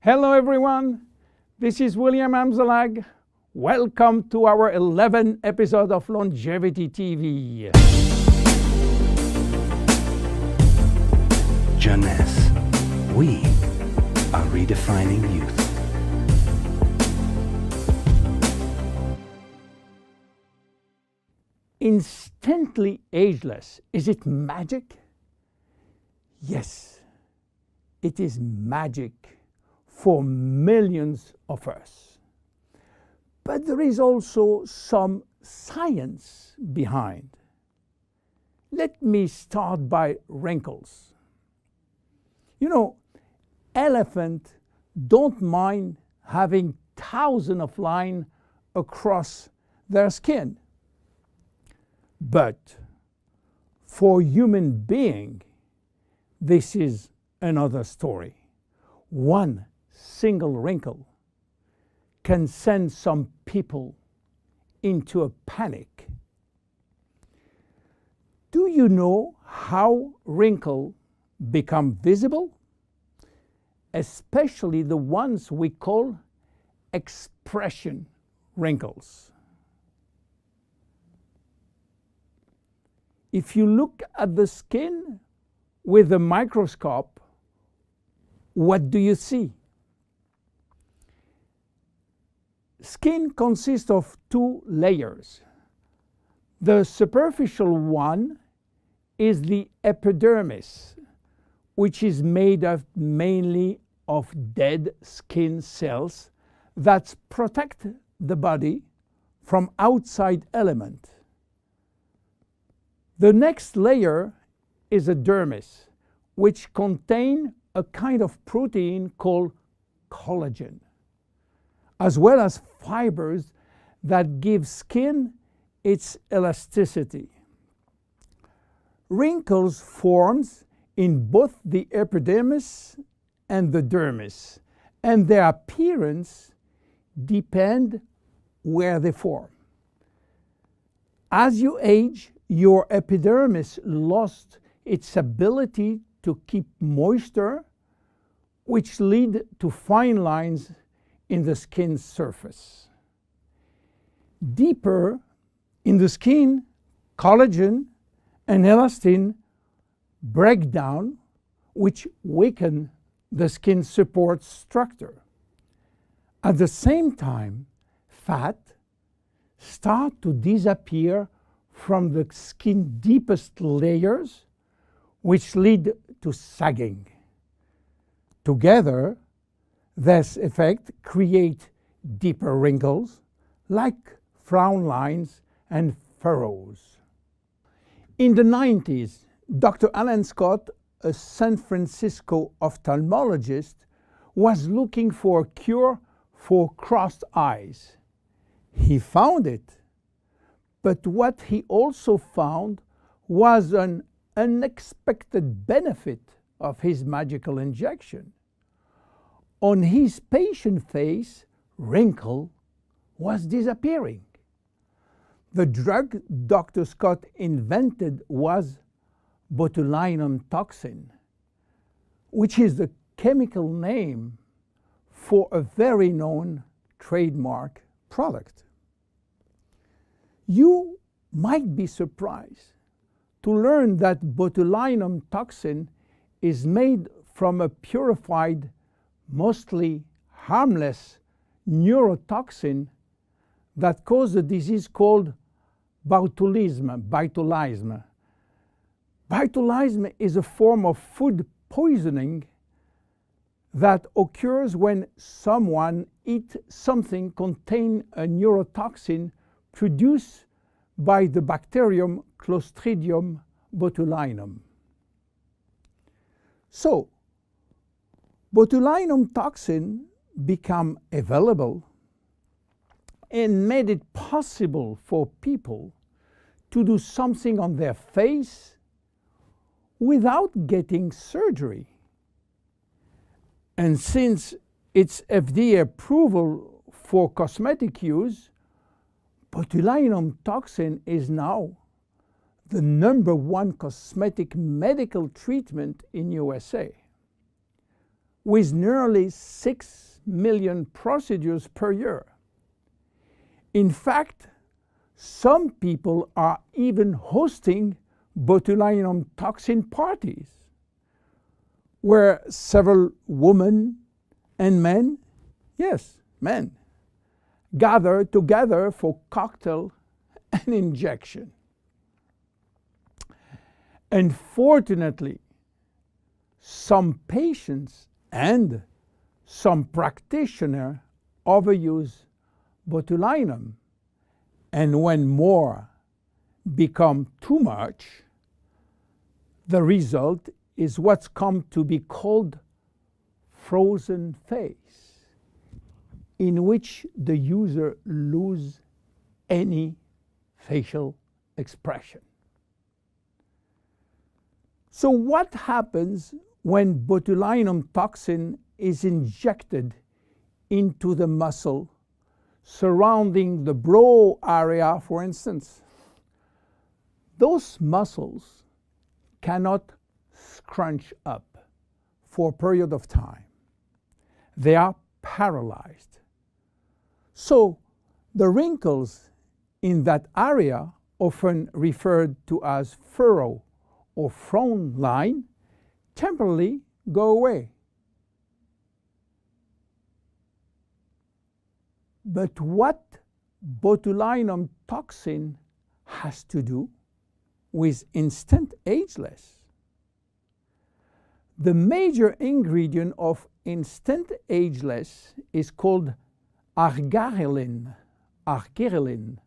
Hello everyone, this is William Amzalag. Welcome to our 11th episode of Longevity TV. Jeunesse, we are redefining youth. Instantly ageless, is it magic? Yes, it is magic for millions of us. But there is also some science behind. Let me start by wrinkles. You know, elephants don't mind having thousands of lines across their skin. But for human being, this is another story. One single wrinkle can send some people into a panic. Do you know how wrinkles become visible? Especially the ones we call expression wrinkles. If you look at the skin with a microscope, what do you see? Skin consists of two layers. The superficial one is the epidermis, which is made up mainly of dead skin cells that protect the body from outside elements. The next layer is a dermis, which contains a kind of protein called collagen, as well as fibers that give skin its elasticity. Wrinkles form in both the epidermis and the dermis, and their appearance depends where they form. As you age, your epidermis lost its ability to keep moisture, which lead to fine lines in the skin's surface. Deeper in the skin, collagen and elastin break down, which weaken the skin support structure. At the same time, fat start to disappear from the skin's deepest layers, which lead to sagging. Together, this effect creates deeper wrinkles, like frown lines and furrows. In the 90s, Dr. Alan Scott, a San Francisco ophthalmologist, was looking for a cure for crossed eyes. He found it. But what he also found was an unexpected benefit of his magical injection. On his patient face, wrinkle was disappearing. The drug Dr. Scott invented was botulinum toxin, which is the chemical name for a very known trademark product. You might be surprised to learn that botulinum toxin is made from a purified, mostly harmless neurotoxin that causes a disease called botulism. Botulism is a form of food poisoning that occurs when someone eats something containing a neurotoxin produced by the bacterium Clostridium botulinum. So, botulinum toxin became available and made it possible for people to do something on their face without getting surgery. And since its FDA approval for cosmetic use, botulinum toxin is now the #1 cosmetic medical treatment in USA. with nearly 6 million procedures per year. In fact, some people are even hosting botulinum toxin parties, where several women and men, yes, men, gather together for cocktail and injection. Unfortunately, some patients and some practitioners overuse botulinum, and when more become too much, the result is what's come to be called frozen face, in which the user loses any facial expression. So what happens when botulinum toxin is injected into the muscle surrounding the brow area, for instance? Those muscles cannot scrunch up for a period of time. They are paralyzed. So the wrinkles in that area, often referred to as furrow or frown line, temporarily go away. But what botulinum toxin has to do with instant ageless? The major ingredient of instant ageless is called argyreline. Argyreline.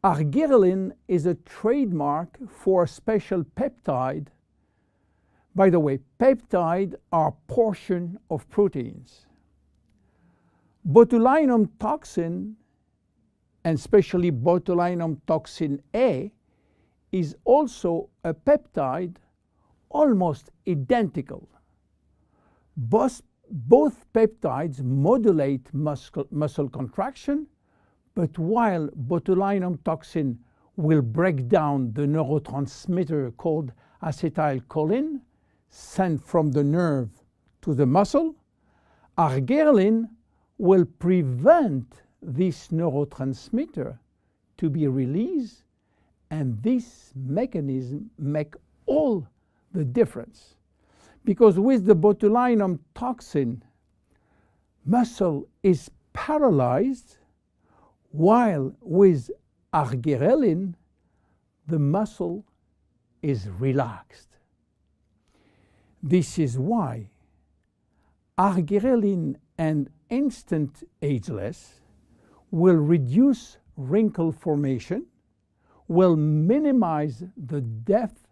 Argyreline is a trademark for a special peptide. By the way, peptides are portions of proteins. Botulinum toxin, and especially botulinum toxin A, is also a peptide almost identical. Both peptides modulate muscle contraction, but while botulinum toxin will break down the neurotransmitter called acetylcholine sent from the nerve to the muscle, argyreline will prevent this neurotransmitter to be released, and this mechanism makes all the difference. Because with the botulinum toxin, muscle is paralyzed, while with argyreline, the muscle is relaxed. This is why argyreline and instant ageless will reduce wrinkle formation, will minimize the depth,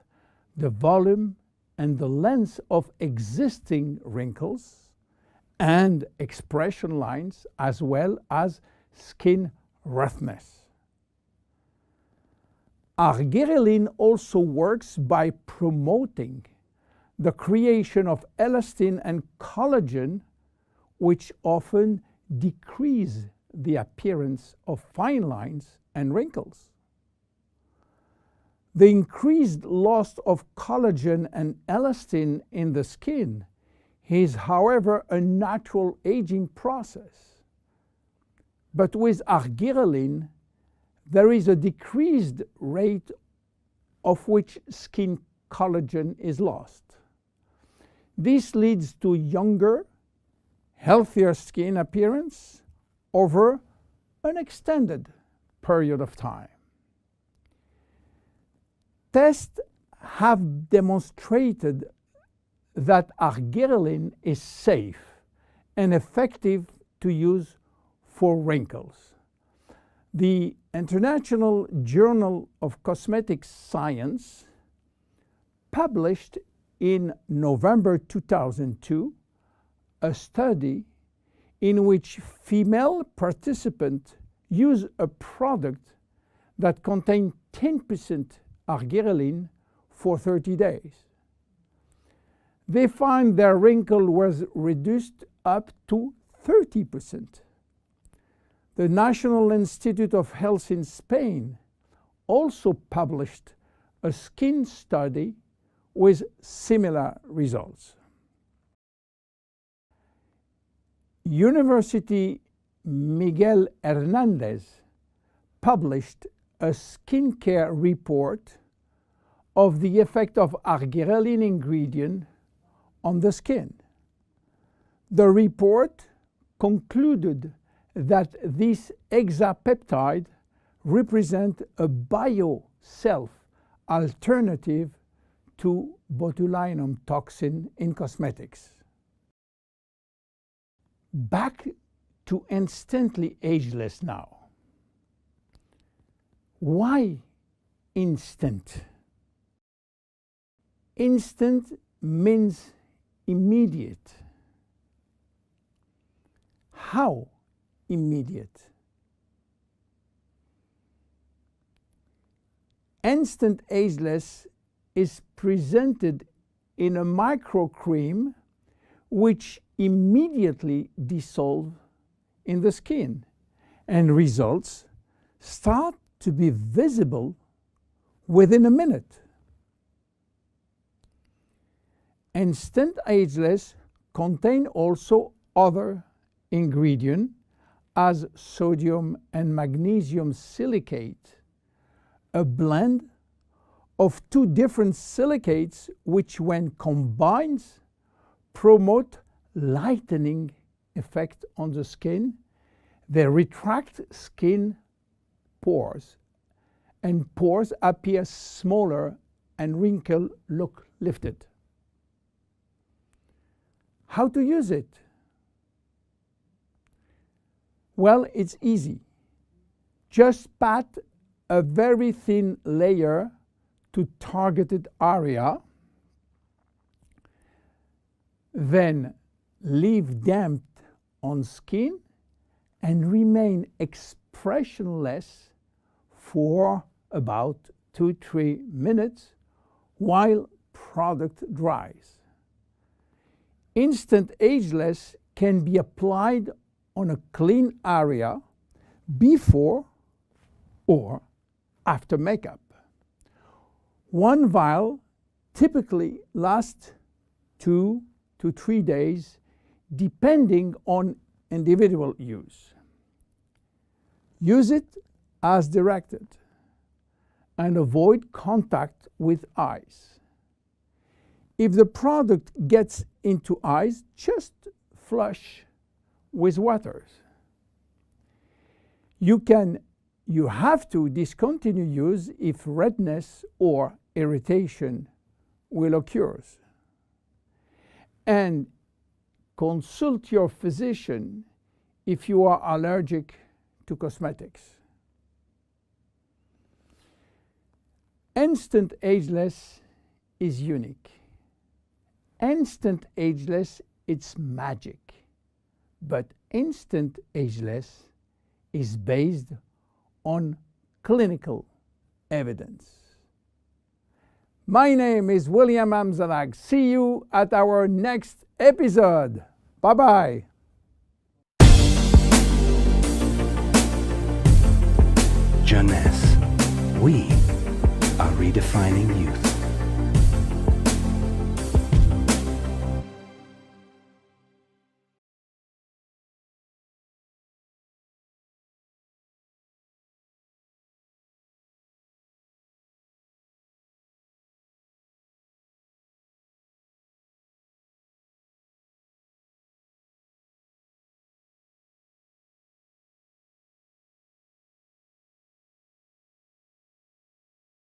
the volume, and the length of existing wrinkles and expression lines, as well as skin roughness. Argyreline also works by promoting the creation of elastin and collagen, which often decrease the appearance of fine lines and wrinkles. The increased loss of collagen and elastin in the skin is, however, a natural aging process. But with argyreline, there is a decreased rate of which skin collagen is lost. This leads to younger, healthier skin appearance over an extended period of time. Tests have demonstrated that argyreline is safe and effective to use for wrinkles. The International Journal of Cosmetic Science published in November 2002 a study in which female participants used a product that contained 10% argyreline for 30 days. They found their wrinkle was reduced up to 30%. The National Institute of Health in Spain also published a skin study with similar results. University Miguel Hernandez published a skincare report of the effect of argyreline ingredient on the skin. The report concluded that this hexapeptide represents a bio-self alternative to botulinum toxin in cosmetics. Back to Instantly Ageless now. Why instant? Instant means immediate. How immediate? Instant Ageless is presented in a microcream which immediately dissolve in the skin, and results start to be visible within a minute. Instant Ageless contain also other ingredients as sodium and magnesium silicate, a blend of two different silicates which when combined promote lightening effect on the skin. They retract skin pores, and pores appear smaller and wrinkles look lifted. How to use it? Well, it's easy. Just pat a very thin layer to targeted area, then leave damp on skin and remain expressionless for about 2-3 minutes while product dries. Instant Ageless can be applied on a clean area before or after makeup. One vial typically lasts 2 to 3 days depending on individual use. Use it as directed and avoid contact with eyes. If the product gets into eyes, just flush with water. You have to discontinue use if redness or irritation will occur. And consult your physician if you are allergic to cosmetics. Instant Ageless is unique. Instant Ageless, it's magic. But Instant Ageless is based on clinical evidence. My name is William Amzalag. See you at our next episode. Bye-bye. Jeunesse. We are redefining youth.